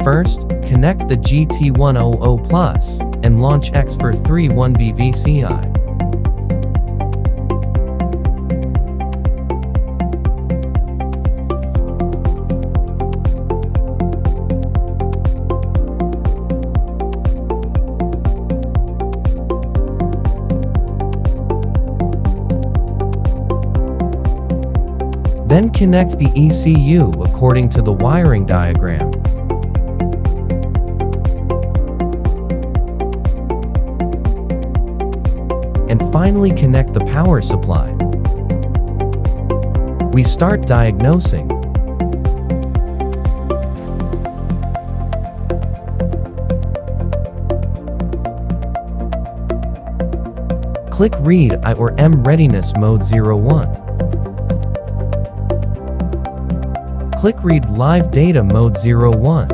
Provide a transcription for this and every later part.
First, connect the GT100 Plus and launch X431 VVCI. Then connect the ECU according to the wiring diagram. And finally connect the power supply. We start diagnosing. Click Read I or M Readiness Mode 01. Click Read Live Data Mode 01.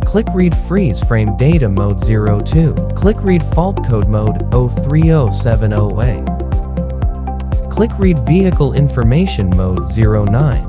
Click Read Freeze Frame Data Mode 02. Click Read Fault Code Mode 030708. Click Read Vehicle Information Mode 09.